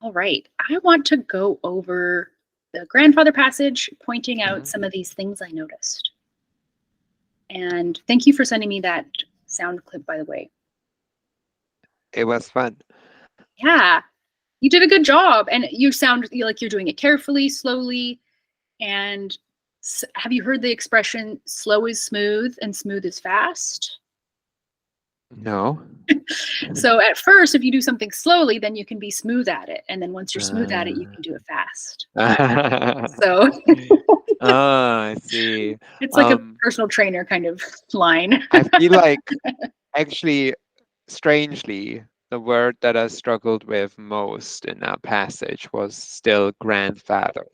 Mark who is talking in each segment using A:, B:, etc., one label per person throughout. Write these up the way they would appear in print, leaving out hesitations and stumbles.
A: All right. I want to go over the grandfather passage, pointing out
B: Mhm.
A: some of these things I noticed. And thank you for sending me that sound clip, by the way.
B: It was fun.
A: Yeah, you did a good job. And you sound like you're doing it carefully, slowly. And have you heard the expression slow is smooth and smooth is fast?
B: No.
A: So at first, if you do something slowly, then you can be smooth at it. And then once you're smooth at it, you
B: Uh,
A: can do it fast. So
B: I see.
A: it's like a
B: Um,
A: personal trainer kind of line.
B: I feel like actually, strangely, the word that I struggled with most in that passage was still grandfather.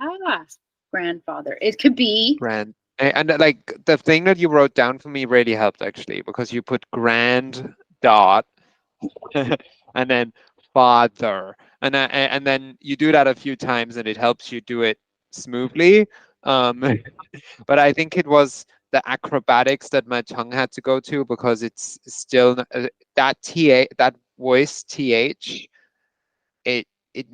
A: Ah, grandfather. It could be.
B: Like the thing that you wrote down for me really helped actually because you put grand dot and then father and then you do that a few times and it helps you do it smoothly. Um, but I think it was the acrobatics that my tongue had to go to because it's still that that voice th it it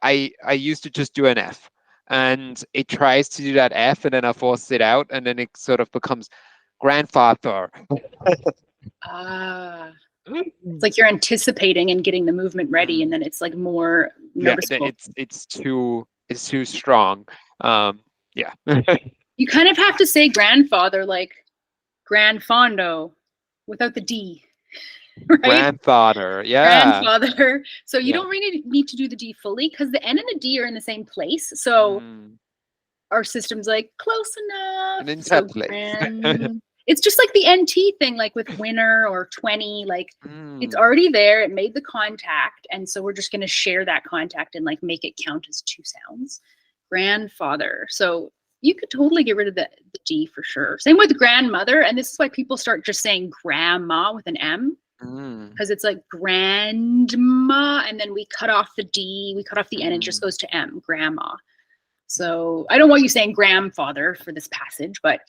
B: I used to just do an f and it tries to do that f and then I force it out and then it sort of becomes grandfather.
A: Ah, it's like you're anticipating and getting the movement ready, and
B: Mm.
A: then it's like more
B: Yeah,
A: noticeable.
B: it's too strong. Yeah.
A: You kind of have to say grandfather like grandfondo without the D, right?
B: Grandfather, yeah.
A: Grandfather. So you
B: Yeah.
A: don't really need to do the D fully because the N and the D are in the same place. So
B: Mm.
A: our system's like close enough.
B: And in
A: So
B: that place.
A: grand. It's just like the NT thing, like with winner or 20, like it's
B: Mm.
A: already there. It made the contact. And so we're just going to share that contact and like make it count as two sounds. Grandfather. So you could totally get rid of the D for sure. Same with grandmother. And this is why people start just saying grandma with an M
B: Mm.
A: because it's like grandma. And then we cut off the D, we cut off the N, and it just
B: Mm.
A: goes to M, grandma. So I don't want you saying grandfather for this passage, but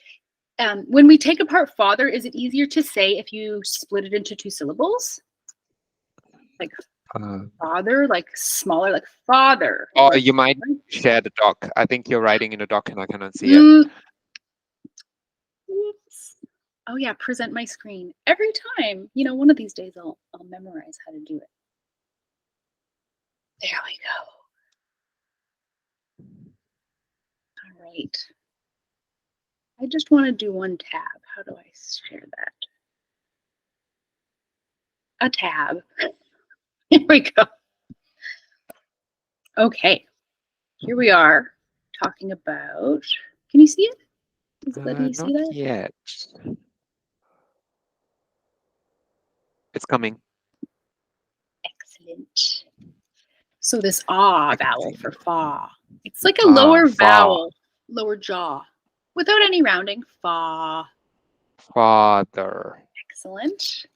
A: when we take apart father, is it easier to say if you split it into two syllables? Like
B: Uh,
A: father, like smaller, like father.
B: oh,
A: Or
B: you might share the doc. I think you're writing in a doc and I cannot see it.
A: mm, oops. Oh yeah, present my screen. Every time, one of these days I'll memorize how to do it. There we go. All right. I just want to do one tab. How do I share that? A tab. Here we go. Okay. Here we are talking about. Can you see it? Is it letting you see
B: Not
A: that?
B: yet. It's coming.
A: Excellent. So this ah
B: I can
A: vowel
B: see
A: for
B: it.
A: fa. It's like a lower
B: Fa.
A: vowel, lower jaw, without any rounding. Fa.
B: Father.
A: Excellent.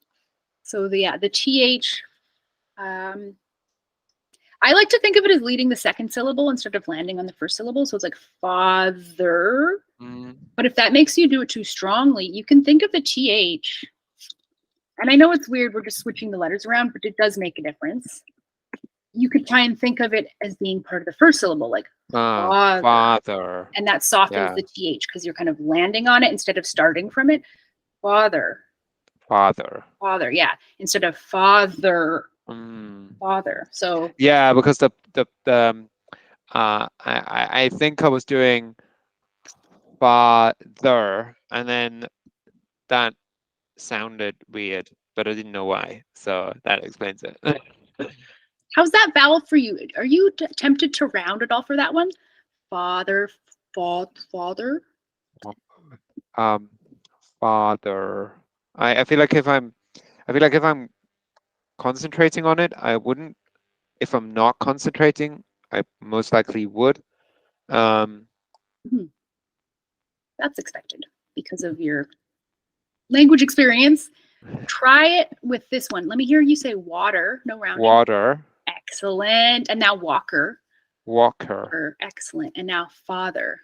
A: So the th. Um, I like to think of it as leading the second syllable instead of landing on the first syllable. So it's like father.
B: Mm.
A: But if that makes you do it too strongly, you can think of the th. And I know it's weird, we're just switching the letters around, but it does make a difference. You could try and think of it as being part of the first syllable, like father.
B: Father.
A: And that softens
B: Yeah.
A: the th because you're kind of landing on it instead of starting from it. Father.
B: Father.
A: Father, yeah. Instead of father.
B: Mm.
A: Father. So
B: Yeah, because I think I was doing father and then that sounded weird, but I didn't know why. So that explains it.
A: how's that vowel for you? Are you tempted to round it all for that one? Father, father.
B: um, father. I feel like if I'm concentrating on it, I wouldn't. If I'm not concentrating, I most likely would. Um,
A: That's expected because of your language experience. Try it with this one. Let me hear you say water, no rounding.
B: water,
A: Excellent. And now walker.
B: walker,
A: Excellent. And now father.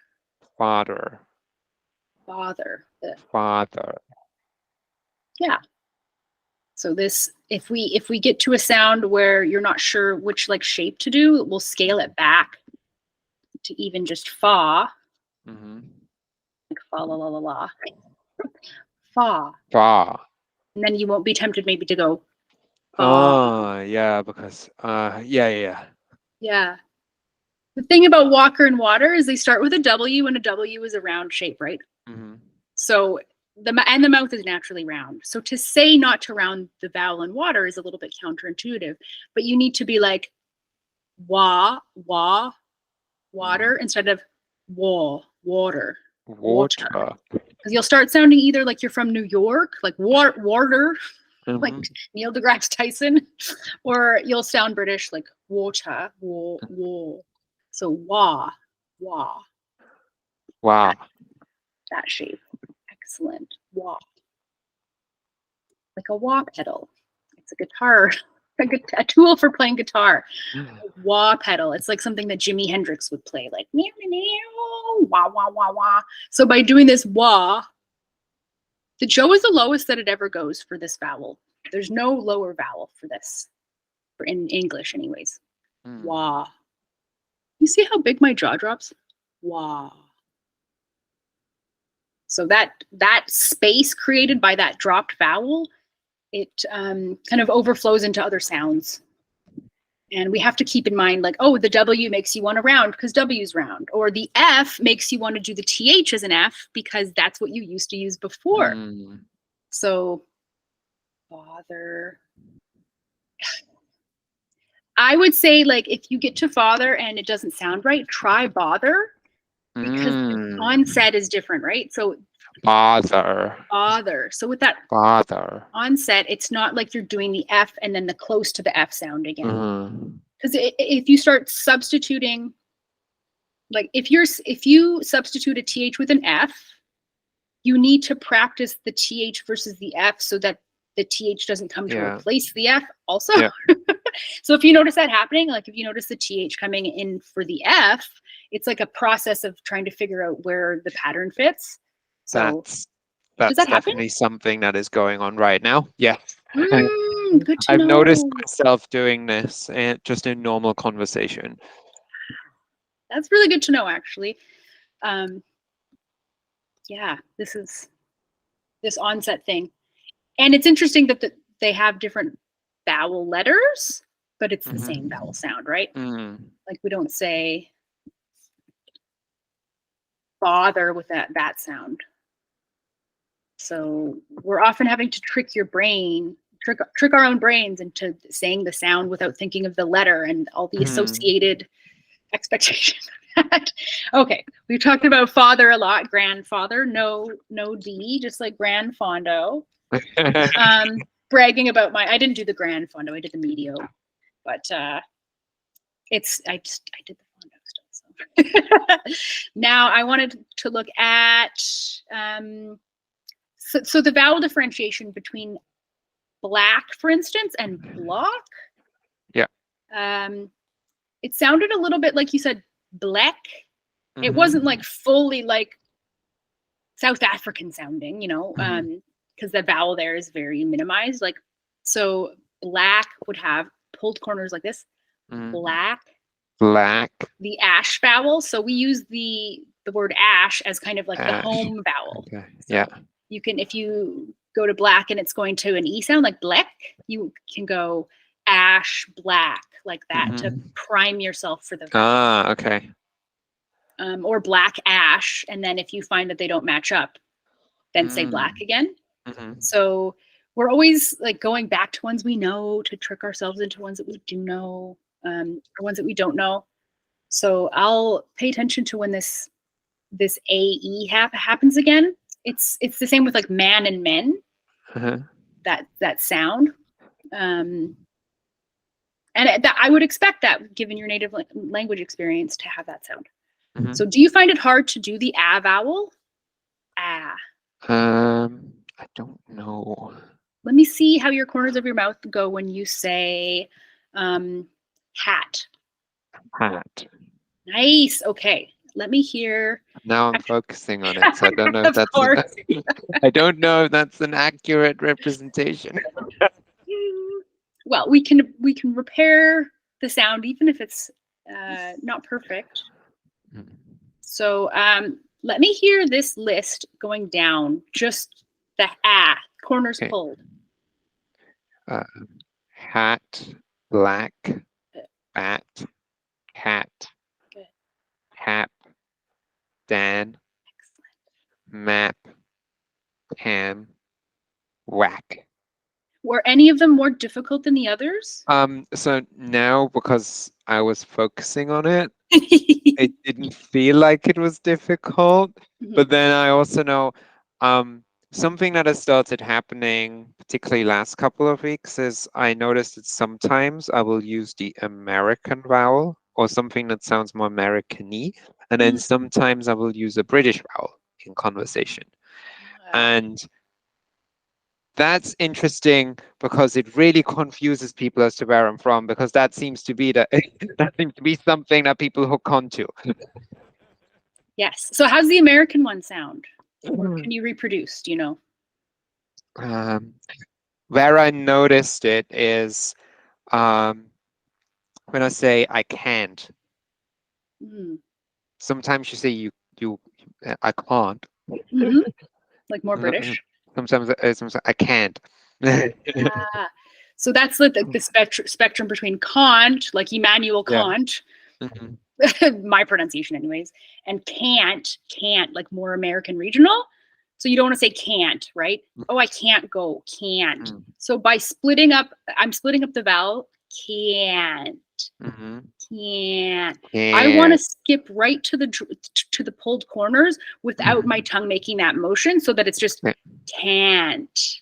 B: father,
A: Father.
B: father.
A: Yeah. So this, if we get to a sound where you're not sure which like shape to do, we'll scale it back to even just fa,
B: Mm-hmm.
A: like fa la la la la, fa,
B: Fa.
A: and then you won't be tempted maybe to go fa.
B: Oh, yeah, because yeah.
A: Yeah. The thing about Walker and Water is they start with a W, and a W is a round shape, right?
B: Mm-hmm.
A: So the mouth is naturally round. So to say not to round the vowel in water is a little bit counterintuitive, but you need to be like wa, water instead of wa, water.
B: Water.
A: Because you'll start sounding either like you're from New York, like water, like
B: Mhm.
A: Neil deGrasse Tyson, or you'll sound British like water, wa. So wa,
B: Wow.
A: that shape. Excellent. Wah. Like a wah pedal. It's a guitar, a tool for playing guitar. Wah pedal. It's like something that Jimi Hendrix would play, like meow, meow, meow, wah, wah, wah, wah. So by doing this wah, the Joe is the lowest that it ever goes for this vowel. There's no lower vowel for this, for in English anyways. Wah. You see how big my jaw drops? Wah. So that space created by that dropped vowel, it kind of overflows into other sounds. And we have to keep in mind, like, oh, the W makes you want to round because W is round. Or the F makes you want to do the TH as an F because that's what you used to use before. So, father. I would say, like, if you get to father and it doesn't sound right, try bother because the onset is different, right? So, father. So with that
B: father
A: onset, it's not like you're doing the F and then the close to the F sound again. Because if you start substituting, like if you substitute a TH with an F, you need to practice the TH versus the F so that the TH doesn't come to replace the F also. Yeah. So if you notice that happening, like if you notice the TH coming in for the F, it's like a process of trying to figure out where the pattern fits. So
B: that's definitely something that is going on right now. Yeah.
A: Good to
B: I've
A: know.
B: noticed myself doing this just in normal conversation.
A: That's really good to know, actually. Yeah, this onset thing. And it's interesting that they have different vowel letters, but it's the same vowel sound, right? Like we don't say bother with that sound. So we're often having to trick your brain, trick our own brains into saying the sound without thinking of the letter and all the associated expectations. Okay, we've talked about father a lot, grandfather, no D, just like Grand Fondo. Bragging about I didn't do the Grand Fondo, I did the medio, but I did the Fondo stuff. So. Now I wanted to look at so the vowel differentiation between black, for instance, and block.
B: Yeah.
A: It sounded a little bit like you said black. It wasn't like fully like South African sounding, you know, because the vowel there is very minimized. Like, so black would have pulled corners like this. Black. The ash vowel. So we use the word ash as kind of like the home vowel.
B: Okay.
A: So yeah. You can, if you go to black and it's going to an E sound like black, you can go ash, black, like that to prime yourself for the vowel.
B: Okay.
A: Or black ash, and then if you find that they don't match up, then say black again. So we're always like going back to ones we know to trick ourselves into ones that we do know, or ones that we don't know. So I'll pay attention to when this AE happens again. It's the same with like man and men. That sound, and I would expect that given your native language experience to have that sound. So do you find it hard to do the A vowel? Ah.
B: I don't know.
A: Let me see how your corners of your mouth go when you say hat.
B: Hat.
A: Nice. Okay. Let me hear.
B: Now I'm focusing on it, so I don't know if that's I don't know if that's an accurate representation.
A: well, we can repair the sound even if it's not perfect.
B: Mm.
A: So let me hear this list going down. Just the corners
B: Okay.
A: pulled.
B: Hat, black,
A: Good.
B: bat, cat,
A: Good.
B: hap, Dan,
A: Excellent.
B: map, ham, whack.
A: Were any of them more difficult than the others?
B: So now because I was focusing on it, it didn't feel like it was difficult.
A: Mhm.
B: But then I also know something that has started happening, particularly last couple of weeks, is I noticed that sometimes I will use the American vowel or something that sounds more American-y, and then
A: Mm.
B: sometimes I will use a British vowel in conversation. And that's interesting because it really confuses people as to where I'm from, because that seems to be that seems to be something that people hook onto.
A: Yes. So how's the American one sound? Or can you reproduce? Do you know?
B: Where I noticed it is when I say I can't.
A: Mm.
B: Sometimes you say you I can't.
A: Hmm. Like more British.
B: Sometimes I can't.
A: Ah, so that's the spectrum between Kant, like Immanuel
B: Yeah.
A: Kant,
B: Mhm.
A: my pronunciation anyways, and can't, like more American regional. So you don't want to say can't, right? Oh, I can't go, can't.
B: Mm.
A: So by splitting up, I'm splitting up the vowel, can't,
B: Mhm.
A: can't. I
B: Can't.
A: want to skip right to the pulled corners without my tongue making that motion, so that it's just can't,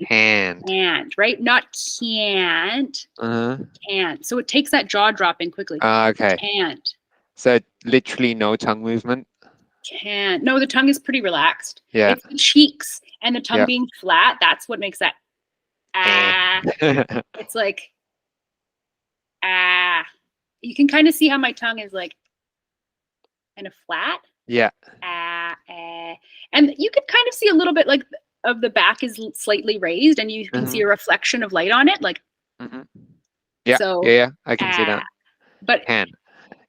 B: Can't.
A: right? Not can't,
B: Uh-huh.
A: can't. So it takes that jaw dropping quickly.
B: Okay.
A: Can't,
B: So literally no tongue movement.
A: can't. No, the tongue is pretty relaxed.
B: Yeah.
A: It's the cheeks and the tongue
B: Yeah.
A: being flat. That's what makes that ah. It's like ah. You can kind of see how my tongue is like kind of flat.
B: Yeah.
A: Ah, and you can kind of see a little bit like of the back is slightly raised, and you can see a reflection of light on it, like
B: Mhm. Yeah.
A: so.
B: Yeah. I can see that.
A: But
B: Can.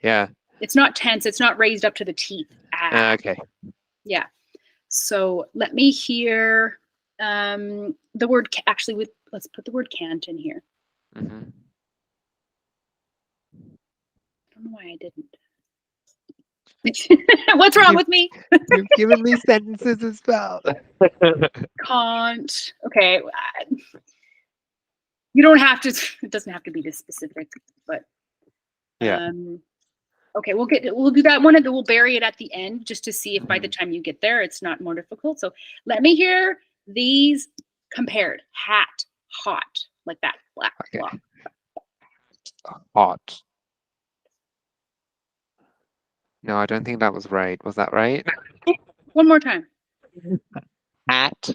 B: Yeah.
A: it's not tense. It's not raised up to the teeth.
B: Okay.
A: Yeah. So let me hear the word actually. Let's put the word can't in here.
B: Mhm.
A: I don't know why I didn't. What's wrong with me?
B: You've given me sentences as well.
A: Can't. Okay. You don't have to. It doesn't have to be this specific, but
B: Yeah.
A: okay, we'll do that one, and then we'll bury it at the end just to see if by the time you get there it's not more difficult. So let me hear these compared. Hat, hot, like that. Black,
B: Okay.
A: block.
B: Hot. No, I don't think that was right. Was that right?
A: One more time.
B: Hat.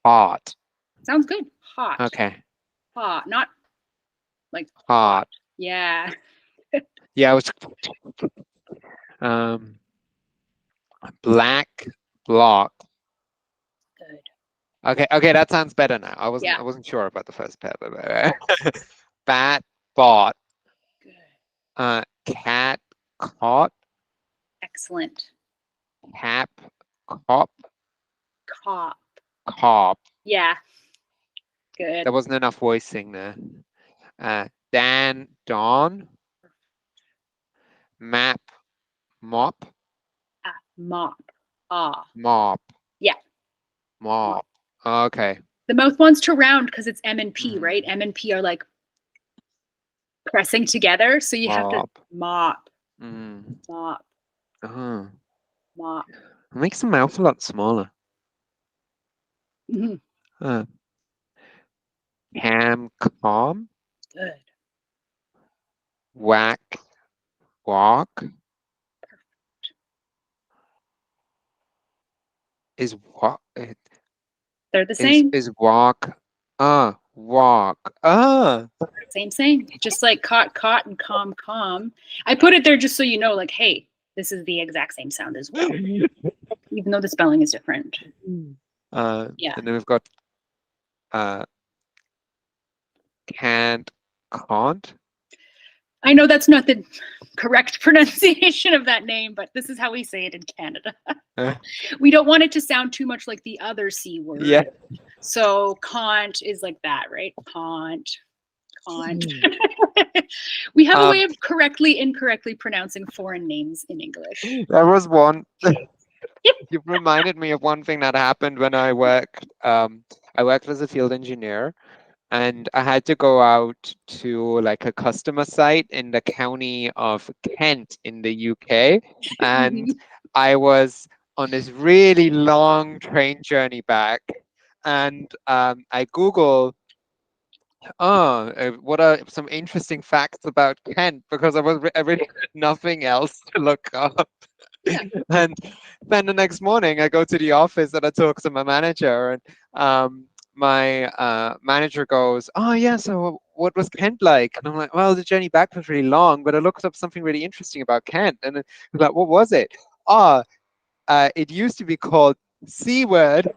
B: Hot.
A: Sounds good. Hot.
B: Okay.
A: Hot, not like
B: Hot.
A: Yeah.
B: Yeah, it was black block.
A: Good.
B: Okay, that sounds better now. I
A: Yeah.
B: wasn't sure about the first pair. Bat bought.
A: Good.
B: Cat caught.
A: Excellent.
B: Cap cop.
A: Cop.
B: Cop.
A: Yeah. Good.
B: There wasn't enough voicing there. Dan Dawn. Map mop.
A: Mop.
B: Mop.
A: Yeah.
B: Mop. Okay.
A: The mouth wants to round because it's M and P, right? M and P are like pressing together, so you have to mop. Mop. Mop.
B: It makes the mouth a lot smaller. Ham calm.
A: Good.
B: Whack walk. Is what?
A: They're the same.
B: Is walk. Walk.
A: Same. Just like caught, and calm. I put it there just so you know, like, hey, this is the exact same sound as well, even though the spelling is different. Yeah.
B: And then we've got can't, can't.
A: I know that's not the correct pronunciation of that name, but this is how we say it in Canada. We don't want it to sound too much like the other C word.
B: Yeah.
A: So can't is like that, right? Can't. We have a way of incorrectly pronouncing foreign names in English.
B: There was one. You reminded me of one thing that happened when I worked. I worked as a field engineer, and I had to go out to like a customer site in the county of Kent in the UK, and I was on this really long train journey back, and I Googled, what are some interesting facts about Kent, because I really had nothing else to look up. And then the next morning, I go to the office and I talk to my manager, and my manager goes, "Oh yeah, so what was Kent like?" And I'm like, "Well, the journey back was really long, but I looked up something really interesting about Kent." And he's like, "What was it?" "Oh, it used to be called C word."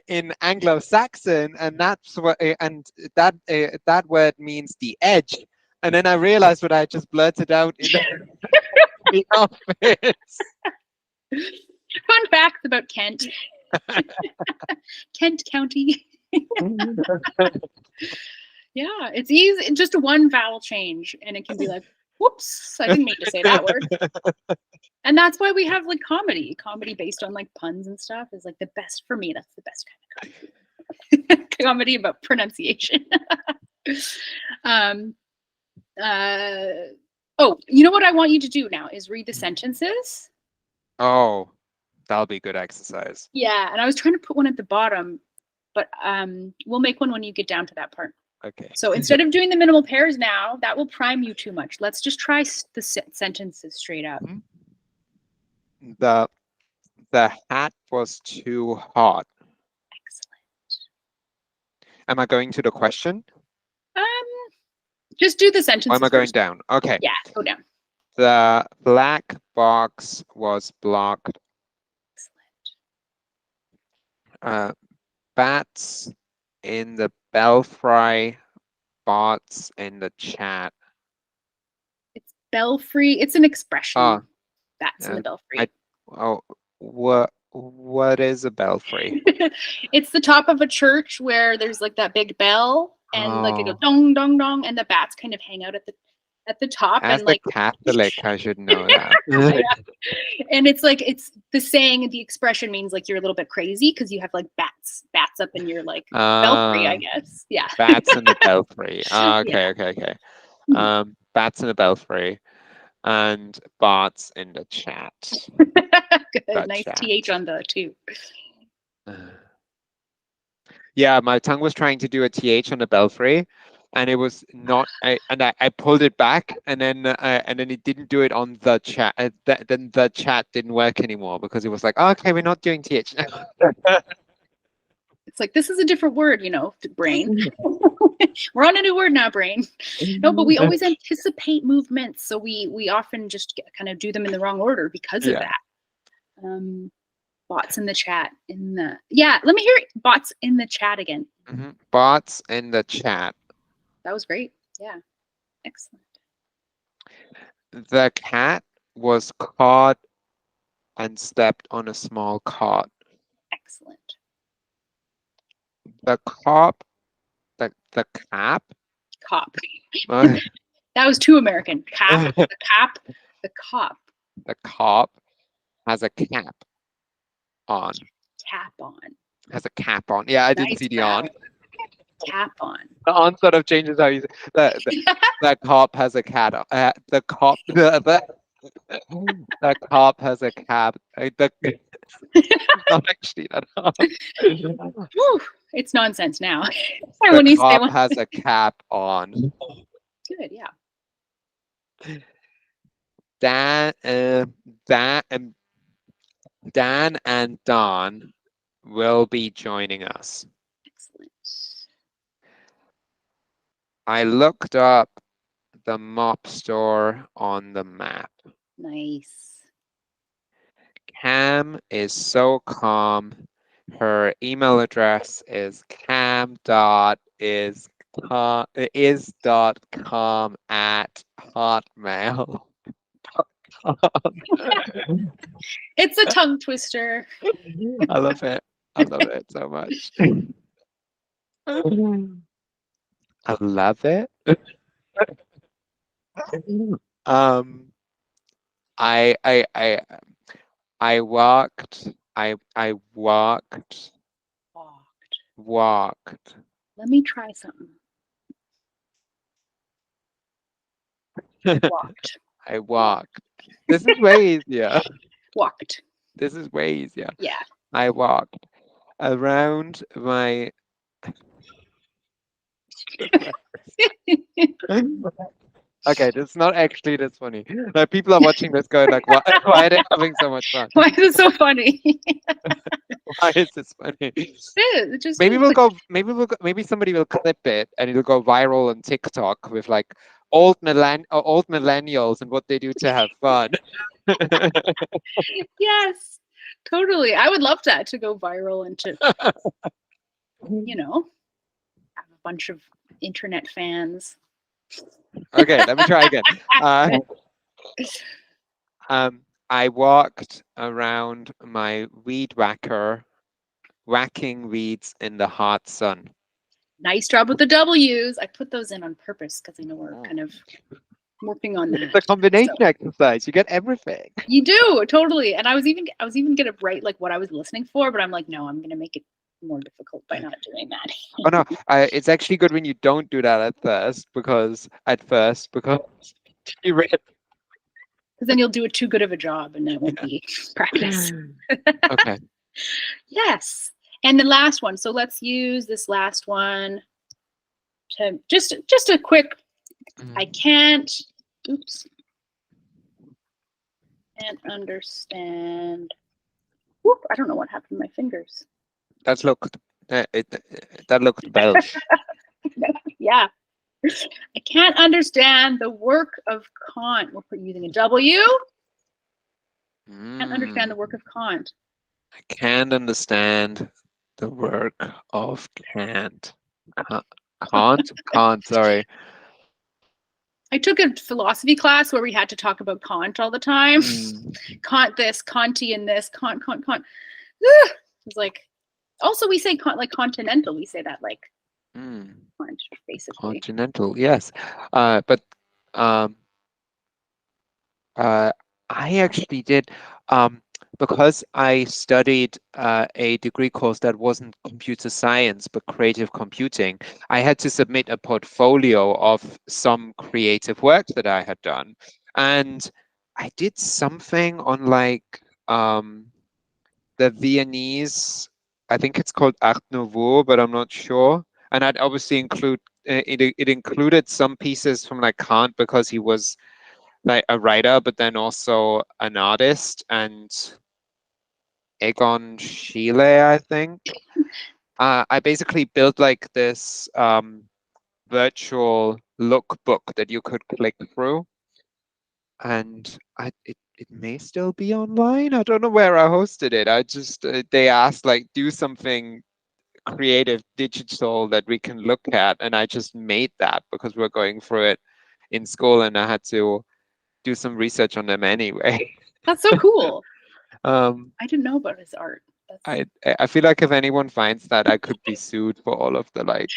B: In Anglo-Saxon, and that's what, and that word means the edge. And then I realized what I just blurted out in the office.
A: Fun facts about Kent. Kent County. Yeah, it's easy. Just one vowel change, and it can be like, whoops, I didn't mean to say that word. And that's why we have like comedy based on like puns and stuff is like the best for me. That's the best kind of comedy. Comedy about pronunciation. Oh, you know what I want you to do now is read the sentences.
B: Oh, that'll be good exercise.
A: Yeah, and I was trying to put one at the bottom, but we'll make one when you get down to that part.
B: Okay.
A: So instead of doing the minimal pairs now, that will prime you too much. Let's just try the sentences straight up.
B: The hat was too hot.
A: Excellent.
B: Am I going to the question?
A: Just do the sentences.
B: Why am I going
A: first.
B: down? Okay.
A: Yeah, go down.
B: The black box was blocked.
A: Excellent.
B: Bats in the belfry, bots in the chat.
A: It's belfry. It's an expression.
B: Oh,
A: Bats in the belfry.
B: What is a belfry?
A: It's the top of a church where there's like that big bell and like it goes dong dong dong, and the bats kind of hang out at the top.
B: As
A: and like
B: a Catholic, I should know that.
A: Yeah. And it's like it's the saying, the expression means like you're a little bit crazy because you have like bats up in your like belfry, I guess. Yeah.
B: Bats in the belfry. Okay. Bats in the belfry. And bots in the chat.
A: Good. Nice chat. TH on the two.
B: Yeah, my tongue was trying to do a TH on the belfry, and it was not. I pulled it back, and then it didn't do it on the chat. Then the chat didn't work anymore because it was like, oh, okay, we're not doing TH.
A: It's like, this is a different word, brain. We're on a new word now, brain. No, but we always anticipate movements, so we often just kind of do them in the wrong order because of that. Bots in the chat. Let me hear bots in the chat again.
B: Bots in the chat.
A: That was great. Yeah, excellent.
B: The cat was caught and stepped on a small cot.
A: Excellent.
B: The cop. The cap.
A: Cop. That was too American. Cap. The cap. The cop.
B: The cop has a cap on.
A: Cap on.
B: Has a cap on. Yeah, I didn't see the on.
A: Cap on.
B: The on sort of changes how you say. The cop has a cat on. The cop. The cop has a cap. Not actually that hard.
A: It's nonsense now.
B: The cop has a cap on.
A: Good, yeah.
B: Dan and Don will be joining us.
A: Excellent.
B: I looked up the mop store on the map.
A: Nice.
B: Cam is so calm Her email address is cam.is.com@hotmail.com.
A: It's a tongue twister.
B: I love it. I love it so much. I love it. Um, I walked. I walked. Walked.
A: Let me try something. Walked.
B: I walked. This is way easier.
A: Walked.
B: This is way easier.
A: Yeah.
B: I walked around my. Okay, this is not actually this funny. Like people are watching this going like, why are they having so much fun?
A: Why is it so funny?
B: Why is this funny?
A: It just
B: Maybe
A: is
B: we'll
A: like-
B: go. Maybe somebody will clip it and it'll go viral on TikTok with like old millennials and what they do to have fun.
A: Yes, totally. I would love that to go viral and to, have a bunch of internet fans.
B: Okay, let me try again. I walked around my weed whacker, whacking weeds in the hot sun.
A: Nice job with the W's. I put those in on purpose because I know we're kind of working on that.
B: It's a combination exercise. You get everything.
A: You do, totally. And I was even gonna write like what I was listening for, but I'm like, no, I'm gonna make it more difficult by not doing that.
B: Oh no, it's actually good when you don't do that at first because you read.
A: Because then you'll do it too good of a job and it won't be practice.
B: Okay.
A: Yes. And the last one. So let's use this last one to just a quick, I can't understand. Whoop, I don't know what happened to my fingers.
B: That looked Belgian.
A: Yeah. I can't understand the work of Kant. We're using a W. Can't understand the work of Kant.
B: I can't understand the work of Kant. Kant, sorry.
A: I took a philosophy class where we had to talk about Kant all the time. Kant this, Kantian this, Kant. It was like, also we say Kant like continental. We say that like Kant, basically.
B: Continental, yes. But I actually did because I studied a degree course that wasn't computer science but creative computing. I had to submit a portfolio of some creative work that I had done, and I did something on like the Viennese. I think it's called Art Nouveau, but I'm not sure. And I'd obviously include it included some pieces from like Kant because he was like a writer, but then also an artist, and Egon Schiele, I think. I basically built like this virtual lookbook that you could click through, and it may still be online. I don't know where I hosted it. I just they asked like do something creative digital that we can look at, and I just made that because we're going through it in school, and I had to do some research on them anyway.
A: That's so cool.
B: I
A: didn't know about his art.
B: I feel like if anyone finds that, I could be sued for all of the like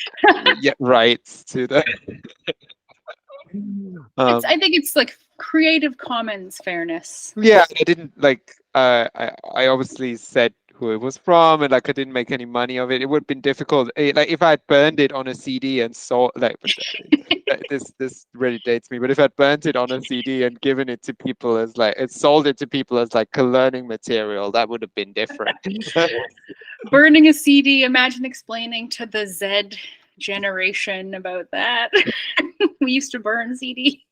B: rights to the.
A: I think it's like Creative Commons fairness.
B: Yeah, I didn't like. I obviously said who it was from, and like I didn't make any money of it. It would have been difficult. Like if I had burned it on a CD and sold, like this really dates me. But if I'd burnt it on a CD and given it to people as like sold it to people as like a learning material, that would have been different.
A: Burning a CD. Imagine explaining to the Z generation about that. We used to burn CD.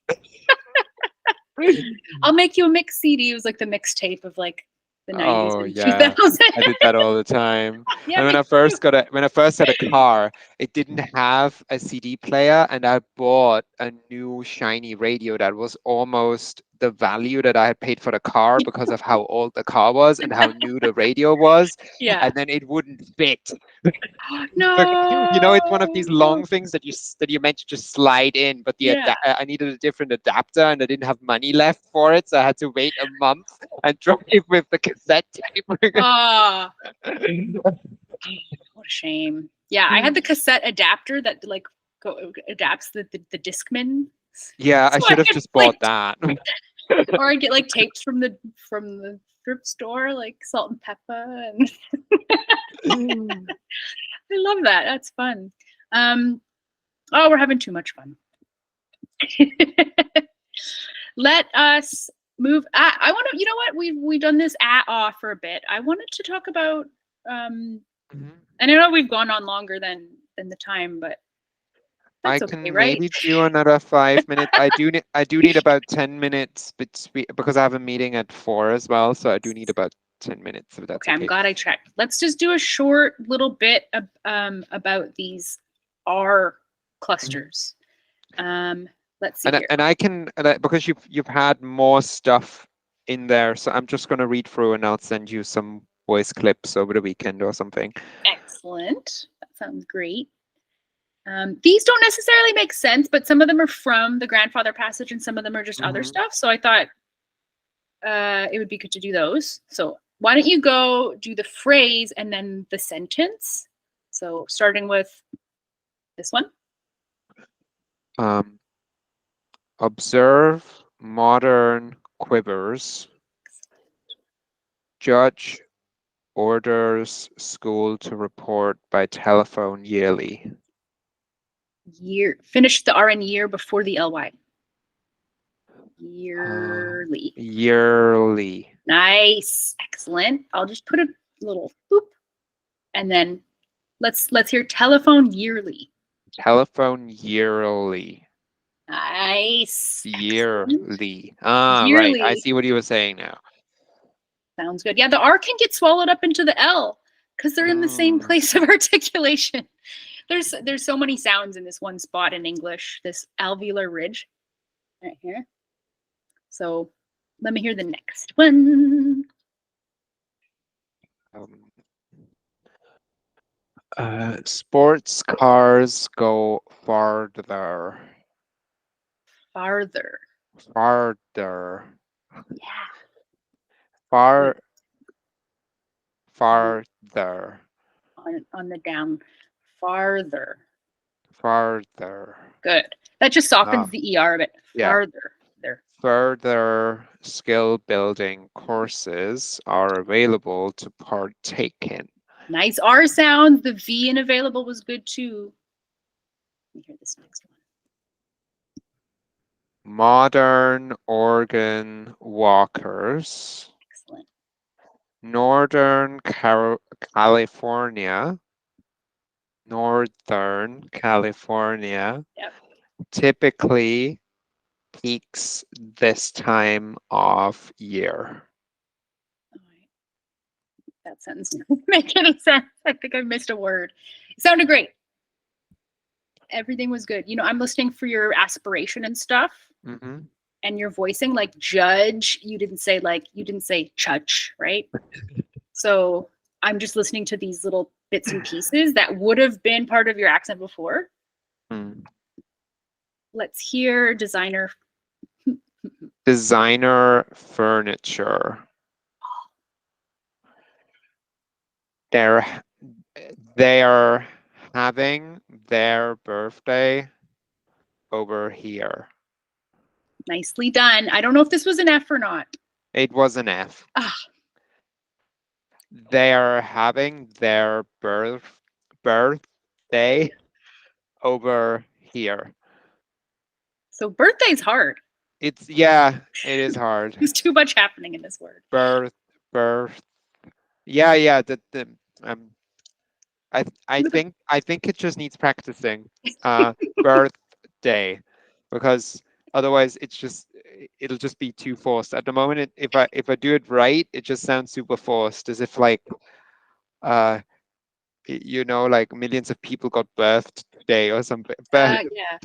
A: I'll make you a mix CD. It was like the mixtape of like the 90s and 2000s.
B: I did that all the time.
A: Yeah,
B: and when I first had a car, it didn't have a CD player, and I bought a new shiny radio that was almost the value that I had paid for the car because of how old the car was and how new the radio was,
A: Yeah.
B: and then it wouldn't fit.
A: No.
B: You know, it's one of these long things that you meant to just slide in, but
A: Yeah.
B: I needed a different adapter and I didn't have money left for it, so I had to wait a month and drive with the cassette tape.
A: Ah, what a shame. Yeah, I had the cassette adapter that like adapts the Discman.
B: Yeah, I
A: So
B: should have
A: get,
B: just bought that.
A: or I get like tapes from the thrift store, like salt and pepper, and I love that. That's fun. Oh, we're having too much fun. Let us move. I want to. You know what? We've done this off for a bit. I wanted to talk about. And I know we've gone on longer than the time, but that's okay,
B: can
A: right?
B: maybe do another 5 minutes. I do need about 10 minutes because I have a meeting at 4 as well, so I do need about 10 minutes. If that's
A: Okay, I'm glad I checked. Let's just do a short little bit about these R clusters. Let's see here.
B: And I can because you've had more stuff in there, so I'm just going to read through and I'll send you some voice clips over the weekend or something.
A: Excellent. That sounds great. These don't necessarily make sense, but some of them are from the grandfather passage and some of them are just other stuff. So I thought it would be good to do those. So why don't you go do the phrase and then the sentence? So starting with this one.
B: Observe modern quivers. Judge orders school to report by telephone yearly.
A: Finish the R in year before the LY. Yearly.
B: Yearly.
A: Nice. Excellent. I'll just put a little boop. And then let's hear telephone yearly.
B: Telephone yearly.
A: Nice.
B: Yearly.
A: Yearly.
B: Right. I see what you were saying now.
A: Sounds good. Yeah, the R can get swallowed up into the L because they're in the same place of articulation. There's so many sounds in this one spot in English, this alveolar ridge right here. So let me hear the next one.
B: Sports cars go farther.
A: Farther.
B: Farther.
A: Yeah.
B: Farther.
A: On the down. Farther.
B: Farther.
A: Good. That just softens the ER a bit. Farther. There.
B: Further skill building courses are available to partake in.
A: Nice R sounds. The V in available was good too. Let me hear this next one.
B: Modern organ walkers.
A: Excellent.
B: Northern California.
A: Yep.
B: Typically peaks this time of year.
A: That sentence doesn't make any sense. I think I missed a word. It sounded great. Everything was good. You know, I'm listening for your aspiration and stuff. And your voicing, like judge, you didn't say chutch, right? So I'm just listening to these little bits and pieces that would have been part of your accent before. Let's hear designer.
B: Designer furniture. They are having their birthday over here.
A: Nicely done. I don't know if this was an F or not.
B: It was an F. They are having their birthday over here.
A: So birthday's hard.
B: It is hard.
A: There's too much happening in this word.
B: Birth. Yeah. I think it just needs practicing. Birthday, because otherwise it'll just be too forced. At the moment, if I do it right, it just sounds super forced, as if like like millions of people got birthed today or something.
A: Yeah,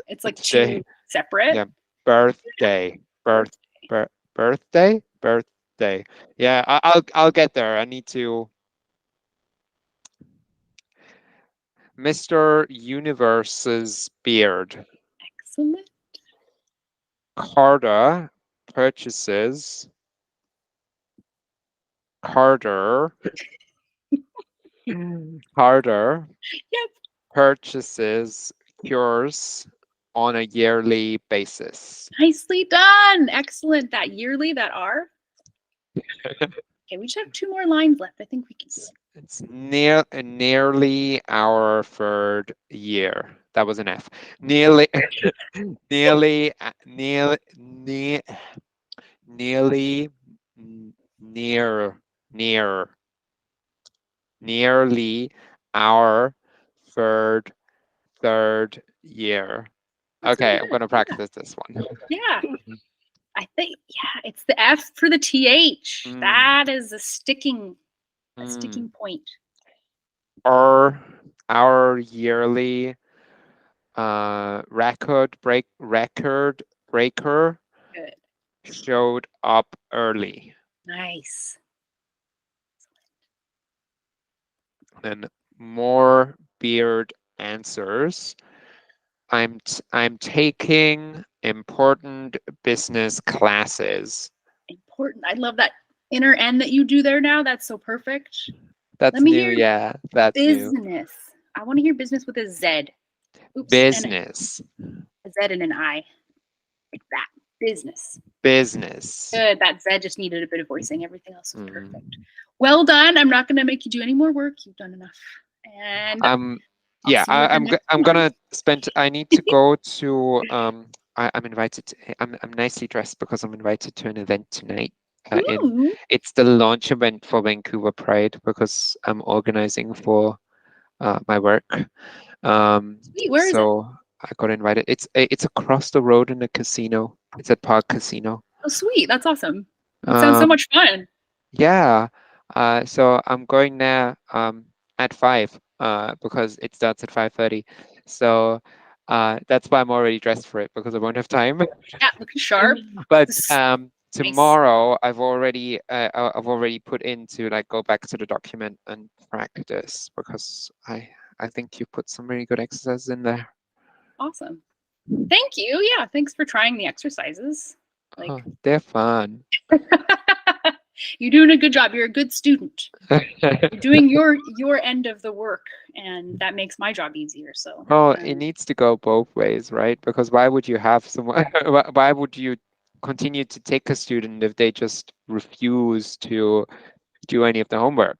A: it's like too separate.
B: Yeah, birthday. Birthday? Birthday. Yeah, I'll get there. I need to. Mr. Universe's beard.
A: Excellent.
B: Carter purchases. Carter. Carter
A: Yep.
B: purchases cures on a yearly basis.
A: Nicely done. Excellent. That yearly, that R. Okay, we just have 2 more lines left. I think we can.
B: It's nearly our third year. That was an F. Nearly, nearly, nearly, nearly, nearly our third year.
A: That's
B: Okay,
A: really
B: I'm
A: good.
B: gonna practice this one.
A: Yeah. I think, yeah, it's the F for the TH.
B: Mm.
A: That is a sticking
B: Mm.
A: point.
B: Our yearly record breaker
A: Good.
B: showed up early.
A: Nice.
B: Then more beard answers. I'm taking important business classes.
A: Important. I love that inner N that you do there now. That's so perfect.
B: That's
A: Let me
B: new,
A: hear
B: yeah. That's new.
A: business. I want to hear business with a Z. Oops.
B: Business.
A: And a Z and an I. Like that. Business.
B: Business.
A: Good. That Z just needed a bit of voicing. Everything else was
B: Mm.
A: perfect. Well done. I'm not going to make you do any more work. You've done enough. And
B: yeah,
A: see you again next
B: I'm
A: month.
B: gonna spend. I need to go to. I'm invited. I'm nicely dressed because I'm invited to an event tonight.
A: Ooh.
B: It's the launch event for Vancouver Pride because I'm organizing for my work.
A: Sweet. Where is it?
B: So I got invited. It's across the road in a casino. It's at Park Casino.
A: Oh, sweet. That's awesome. That sounds so much fun.
B: Yeah. So I'm going there at 5 because it starts at 5:30. So that's why I'm already dressed for it because I won't have time.
A: Yeah, looking sharp.
B: But
A: Nice.
B: tomorrow I've already put in to like go back to the document and practice because I think you put some really good exercises in there.
A: Awesome. Thank you. Yeah, thanks for trying the exercises. Like
B: They're fun.
A: you're doing a good job. You're a good student. You're doing your end of the work, and that makes my job easier. So
B: Oh, it needs to go both ways, right? Because why would you have someone, why would you continue to take a student if they just refuse to do any of the homework?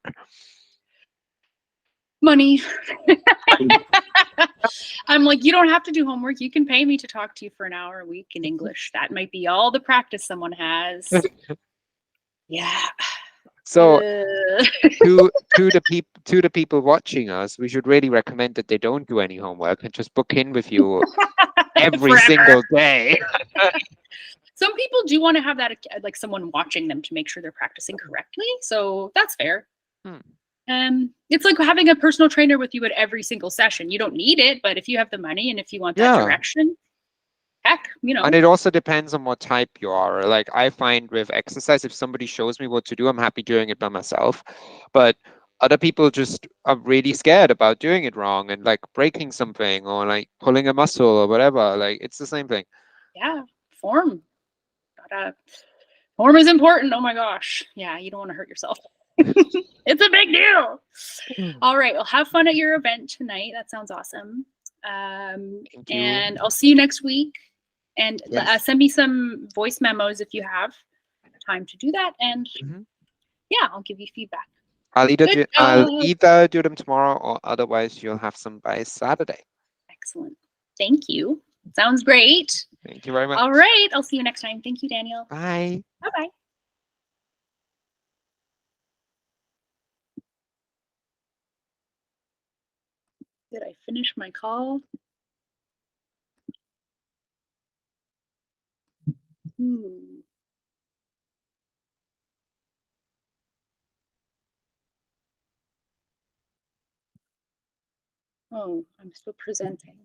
A: money. I'm like, you don't have to do homework. You can pay me to talk to you for an hour a week in English. That might be all the practice someone has. Yeah.
B: So to the people watching us, we should really recommend that they don't do any homework and just book in with you every
A: Forever.
B: single day.
A: Some people do want to have that, like someone watching them to make sure they're practicing correctly. So that's fair. It's like having a personal trainer with you at every single session. You don't need it, but if you have the money and if you want that direction, heck,
B: And it also depends on what type you are. Like I find with exercise, if somebody shows me what to do, I'm happy doing it by myself. But other people just are really scared about doing it wrong and like breaking something or like pulling a muscle or whatever. Like it's the same thing.
A: Yeah, form. Form is important. Oh my gosh. Yeah, you don't want to hurt yourself. It's a big deal. All right. Well, have fun at your event tonight. That sounds awesome.
B: Thank you.
A: And I'll see you next week. And send me some voice memos if you have time to do that. And yeah, I'll give you feedback.
B: I'll either do them tomorrow or otherwise you'll have some by Saturday.
A: Excellent. Thank you. Sounds great.
B: Thank you very much.
A: All right. I'll see you next time. Thank you, Daniel.
B: Bye.
A: Bye-bye. Did I finish my call? Oh, I'm still presenting.